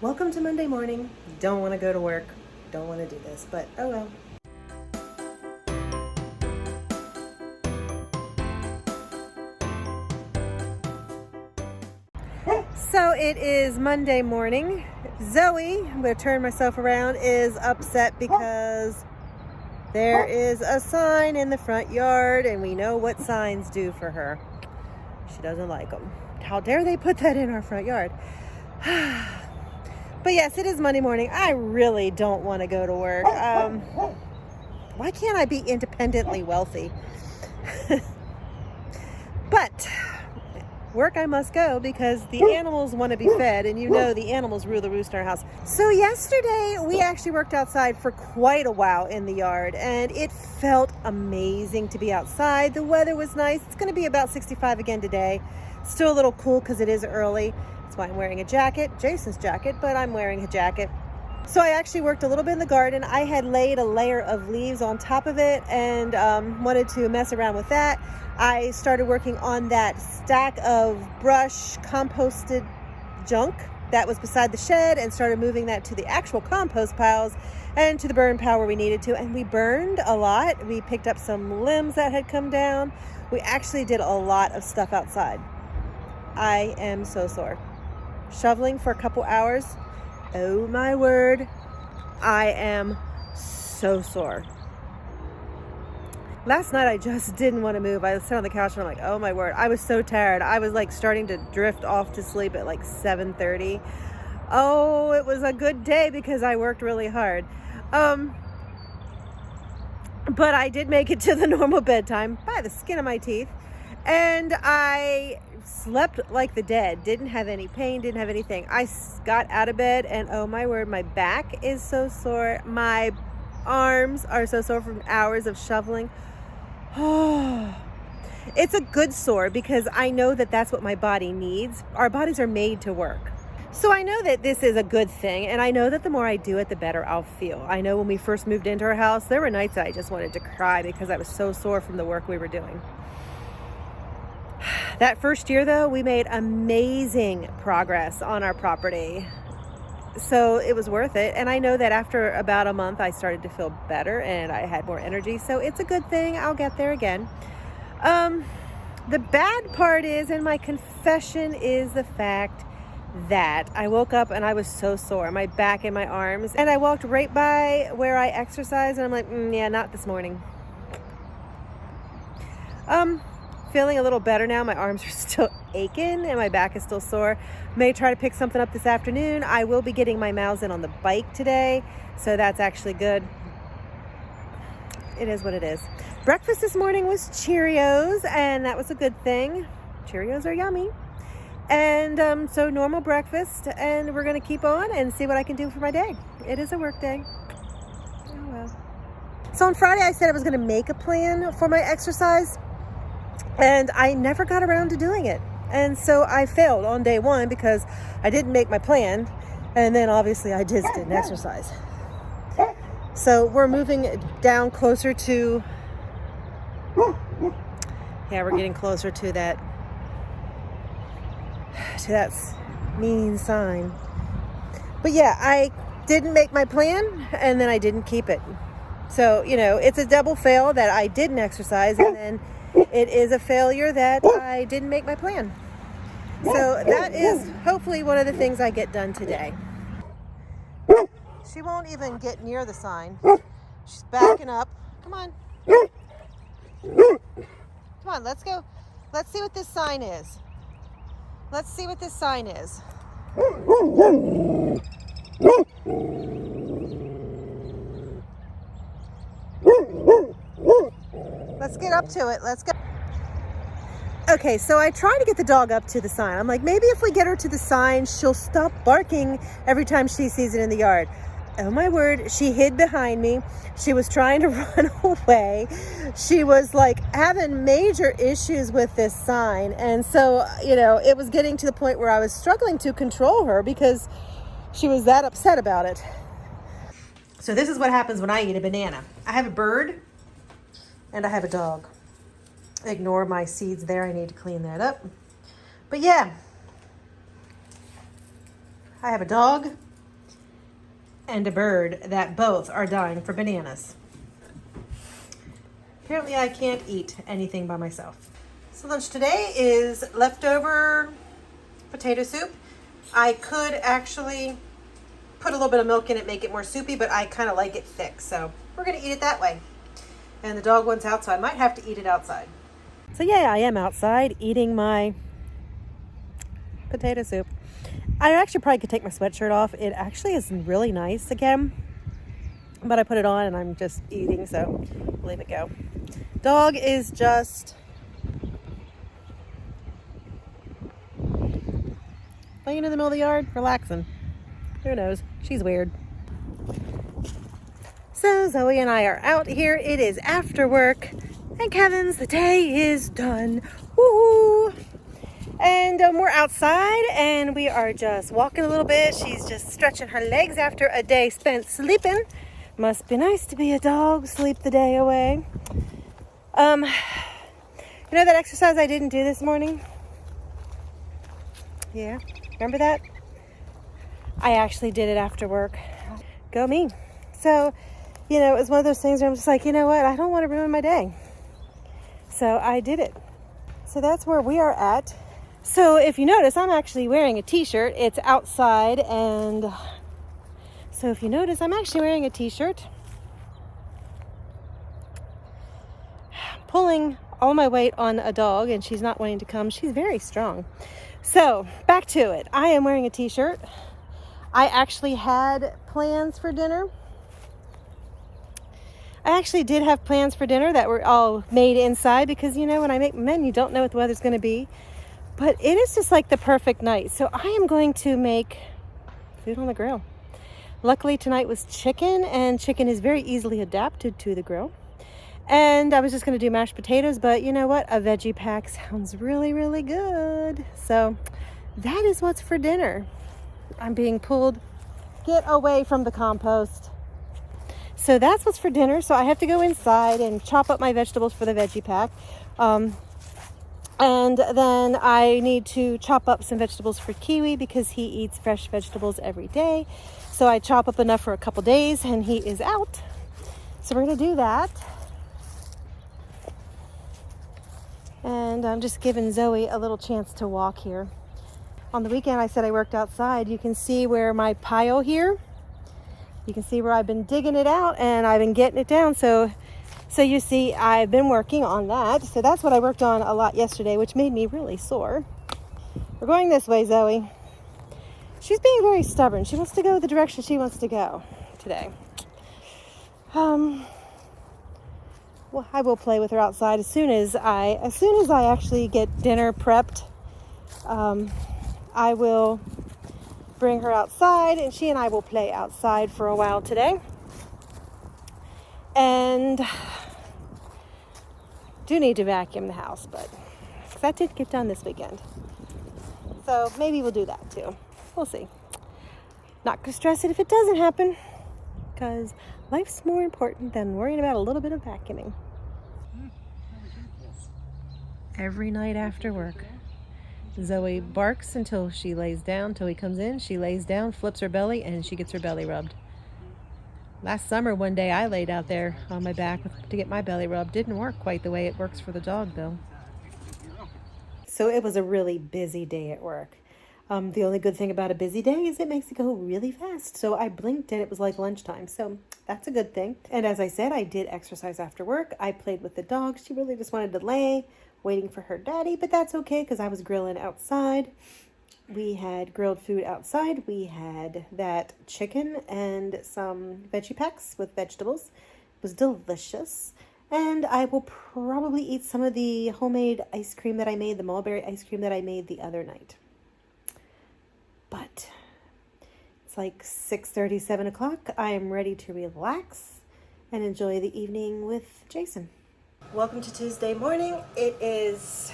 Welcome to Monday morning. Don't want to go to work. Don't want to do this, but oh well. So it is Monday morning. Zoe, I'm going to turn myself around, is upset because there is a sign in the front yard and we know what signs do for her. She doesn't like them. How dare they put that in our front yard? But yes, it is Monday morning. I really don't want to go to work. Why can't I be independently wealthy? But work I must go because the animals want to be fed, and you know the animals rule the roost in our house. So yesterday we actually worked outside for quite a while in the yard, and it felt amazing to be outside. The weather was nice. It's going to be about 65 again today. Still a little cool because it is early. That's why I'm wearing a jacket, Jason's jacket, but I'm wearing a jacket. So I actually worked a little bit in the garden. I had laid a layer of leaves on top of it and wanted to mess around with that. I started working on that stack of brush composted junk that was beside the shed and started moving that to the actual compost piles and to the burn pile where we needed to. And we burned a lot. We picked up some limbs that had come down. We actually did a lot of stuff outside. I am so sore. Shoveling for a couple hours. Oh my word. I am so sore. Last night I just didn't want to move. I sat on the couch and I'm like, oh my word. I was so tired. I was like starting to drift off to sleep at like 7:30. Oh, it was a good day because I worked really hard. But I did make it to the normal bedtime by the skin of my teeth. And I slept like the dead. Didn't have any pain, didn't have anything. I got out of bed and oh my word, my back is so sore. My arms are so sore from hours of shoveling. Oh, it's a good sore because I know that that's what my body needs. Our bodies are made to work. So I know that this is a good thing, and I know that the more I do it, the better I'll feel. I know when we first moved into our house, there were nights that I just wanted to cry because I was so sore from the work we were doing. That first year, though, we made amazing progress on our property. So it was worth it. And I know that after about a month, I started to feel better and I had more energy. So it's a good thing. I'll get there again. The bad part is, and my confession is the fact that I woke up and I was so sore, my back and my arms. And I walked right by where I exercise and I'm like, yeah, not this morning. Feeling a little better now. My arms are still aching and my back is still sore. May try to pick something up this afternoon. I will be getting my miles in on the bike today, so that's actually good. It is what it is. Breakfast this morning was Cheerios, and that was a good thing. Cheerios are yummy. And so normal breakfast, and we're going to keep on and see what I can do for my day. It is a work day. Oh well. So on Friday, I said I was going to make a plan for my exercise. And I never got around to doing it. And so I failed on day one because I didn't make my plan. And then obviously I just didn't exercise. So we're moving down closer to, yeah, we're getting closer to that mean sign. But yeah, I didn't make my plan and then I didn't keep it. So, you know, it's a double fail that I didn't exercise, and then it is a failure that I didn't make my plan. So that is hopefully one of the things I get done today. She won't even get near the sign. She's backing up. Come on. Come on, let's go. Let's see what this sign is. Let's see what this sign is. Let's get up to it. Let's go. Okay, so I try to get the dog up to the sign. I'm like, maybe if we get her to the sign, she'll stop barking every time she sees it in the yard. Oh my word, she hid behind me. She was trying to run away. She was like having major issues with this sign. And so, you know, it was getting to the point where I was struggling to control her because she was that upset about it. So this is what happens when I eat a banana. I have a bird and I have a dog. Ignore my seeds there. I need to clean that up. But yeah, I have a dog and a bird that both are dying for bananas. Apparently I can't eat anything by myself. So lunch today is leftover potato soup. I could actually put a little bit of milk in it, make it more soupy, but I kind of like it thick, so we're gonna eat it that way. And the dog wants out, so I might have to eat it outside. So yeah, I am outside eating my potato soup. I actually probably could take my sweatshirt off. It actually is really nice again, but I put it on and I'm just eating, so leave it go. Dog is just laying in the middle of the yard, relaxing. Who knows? She's weird. So Zoe and I are out here. It is after work. Thank heavens the day is done. Woo! And we're outside and we are just walking a little bit. She's just stretching her legs after a day spent sleeping. Must be nice to be a dog, sleep the day away. You know that exercise I didn't do this morning? Yeah, remember that? I actually did it after work. Go me. So, you know, it was one of those things where I'm just like, you know what? I don't want to ruin my day. So I did it. So that's where we are at. So if you notice, I'm actually wearing a t-shirt. It's outside, and so if you notice, I'm actually wearing a t-shirt. Pulling all my weight on a dog, and she's not wanting to come. She's very strong. So back to it. I am wearing a t-shirt. I actually had plans for dinner. I actually did have plans for dinner that were all made inside because, you know, when I make men, you don't know what the weather's going to be. But it is just like the perfect night. So I am going to make food on the grill. Luckily tonight was chicken, and chicken is very easily adapted to the grill. And I was just going to do mashed potatoes, but you know what? A veggie pack sounds really, really good. So that is what's for dinner. I'm being pulled. Get away from the compost. So that's what's for dinner. So I have to go inside and chop up my vegetables for the veggie pack. And then I need to chop up some vegetables for Kiwi because he eats fresh vegetables every day. So I chop up enough for a couple days and he is out. So we're going to do that. And I'm just giving Zoe a little chance to walk here. On the weekend, I said I worked outside. You can see where my pile here, you can see where I've been digging it out and I've been getting it down. So you see, I've been working on that. So that's what I worked on a lot yesterday, which made me really sore. We're going this way, Zoe. She's being very stubborn. She wants to go the direction she wants to go today. Well, I will play with her outside as soon as I actually get dinner prepped. I will bring her outside and she and I will play outside for a while today. And do need to vacuum the house, but that did get done this weekend. So maybe we'll do that too. We'll see. Not gonna stress it if it doesn't happen, because life's more important than worrying about a little bit of vacuuming. Every night after work, Zoe barks until she lays down, till he comes in. She lays down, flips her belly, and she gets her belly rubbed. Last summer, one day I laid out there on my back to get my belly rubbed. Didn't work quite the way it works for the dog, though. So it was a really busy day at work. The only good thing about a busy day is it makes it go really fast. So I blinked and it was like lunchtime. So that's a good thing. And as I said, I did exercise after work. I played with the dog. She really just wanted to lay, waiting for her daddy, but that's okay because I was grilling outside. We had grilled food outside. We had that chicken and some veggie packs with vegetables. It was delicious. And I will probably eat some of the homemade ice cream that I made, the mulberry ice cream that I made the other night. But it's like 6:30, 7 o'clock. I am ready to relax and enjoy the evening with Jason. Welcome to Tuesday morning. It is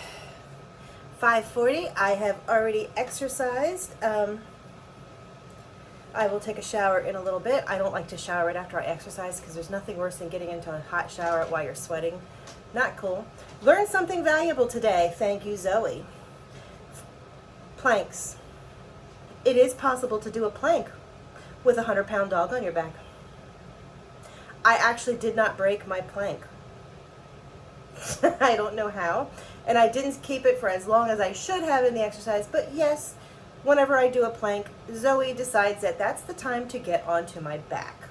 5:40. I have already exercised. I will take a shower in a little bit. I don't like to shower right after I exercise because there's nothing worse than getting into a hot shower while you're sweating. Not cool. Learned something valuable today. Thank you, Zoe. Planks. It is possible to do a plank with a 100-pound dog on your back. I actually did not break my plank. I don't know how. And I didn't keep it for as long as I should have in the exercise. But yes, whenever I do a plank, Zoe decides that that's the time to get onto my back.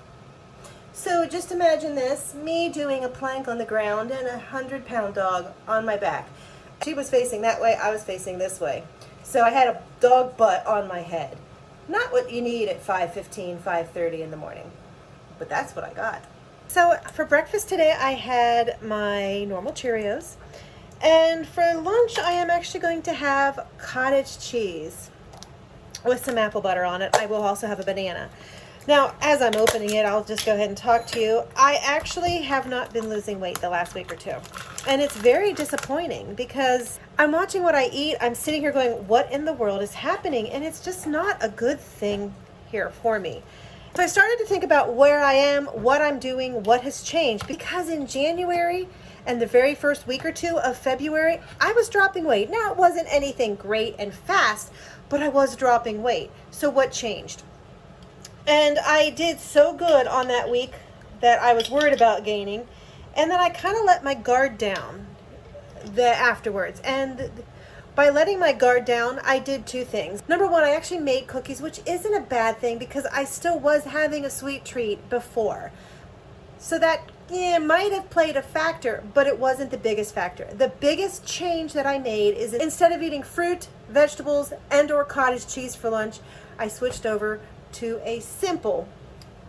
So just imagine this, me doing a plank on the ground and a 100-pound dog on my back. She was facing that way, I was facing this way. So I had a dog butt on my head. Not what you need at 5:15, 5:30 in the morning. But that's what I got. So for breakfast today, I had my normal Cheerios. And for lunch, I am actually going to have cottage cheese with some apple butter on it. I will also have a banana. Now, as I'm opening it, I'll just go ahead and talk to you. I actually have not been losing weight the last week or two. And it's very disappointing because I'm watching what I eat. I'm sitting here going, what in the world is happening? And it's just not a good thing here for me. So I started to think about where I am, what I'm doing, what has changed. Because in January and the very first week or two of February, I was dropping weight. Now, it wasn't anything great and fast, but I was dropping weight. So what changed? And I did so good on that week that I was worried about gaining. And then I kind of let my guard down afterwards. And by letting my guard down, I did two things. Number one, I actually made cookies, which isn't a bad thing because I still was having a sweet treat before. So that might have played a factor, but it wasn't the biggest factor. The biggest change that I made is instead of eating fruit, vegetables, and/or cottage cheese for lunch, I switched over to a simple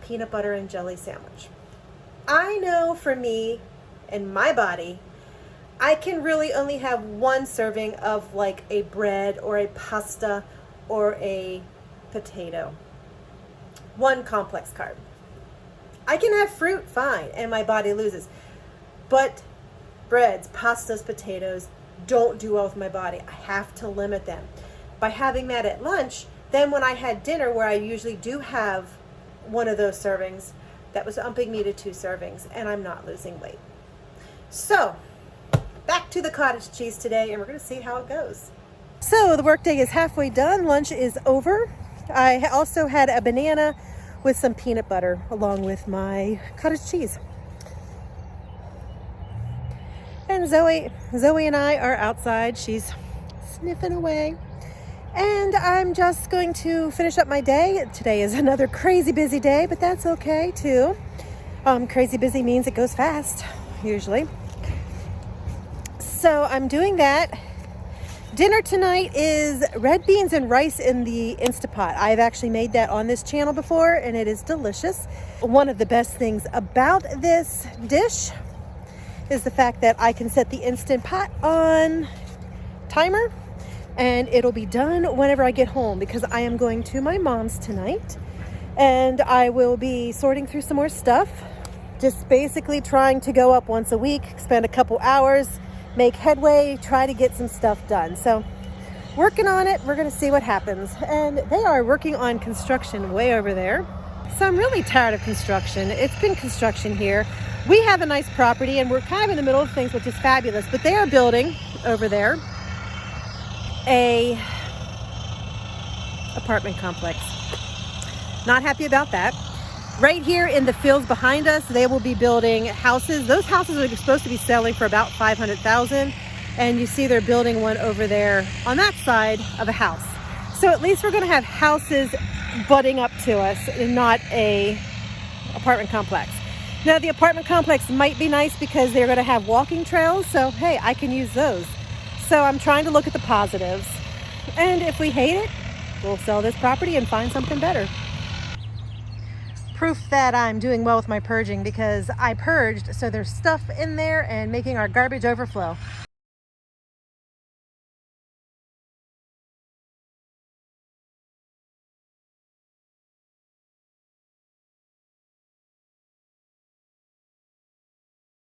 peanut butter and jelly sandwich. I know for me and my body, I can really only have one serving of like a bread or a pasta or a potato. One complex carb. I can have fruit, fine, and my body loses. But breads, pastas, potatoes don't do well with my body. I have to limit them. By having that at lunch, then when I had dinner, where I usually do have one of those servings, that was upping me to 2 servings, and I'm not losing weight. So, back to the cottage cheese today, and we're going to see how it goes. So the workday is halfway done. Lunch is over. I also had a banana with some peanut butter along with my cottage cheese. And Zoe and I are outside. She's sniffing away. And I'm just going to finish up my day. Today is another crazy busy day, but that's okay too. Crazy busy means it goes fast, usually. So I'm doing that. Dinner tonight is red beans and rice in the Instapot. I've actually made that on this channel before, and it is delicious. One of the best things about this dish is the fact that I can set the Instant Pot on timer, and it'll be done whenever I get home because I am going to my mom's tonight, and I will be sorting through some more stuff. Just basically trying to go up once a week, spend a couple hours, make headway, try to get some stuff done. So working on it, we're going to see what happens. And they are working on construction way over there. So I'm really tired of construction. It's been construction here. We have a nice property and we're kind of in the middle of things, which is fabulous. But they are building over there a apartment complex. Not happy about that. Right here in the fields behind us, they will be building houses. Those houses are supposed to be selling for about $500,000. And you see they're building one over there on that side of a house. So at least we're going to have houses butting up to us and not a apartment complex. Now the apartment complex might be nice because they're going to have walking trails. So hey, I can use those. So I'm trying to look at the positives. And if we hate it, we'll sell this property and find something better. Proof that I'm doing well with my purging because I purged, so there's stuff in there and making our garbage overflow.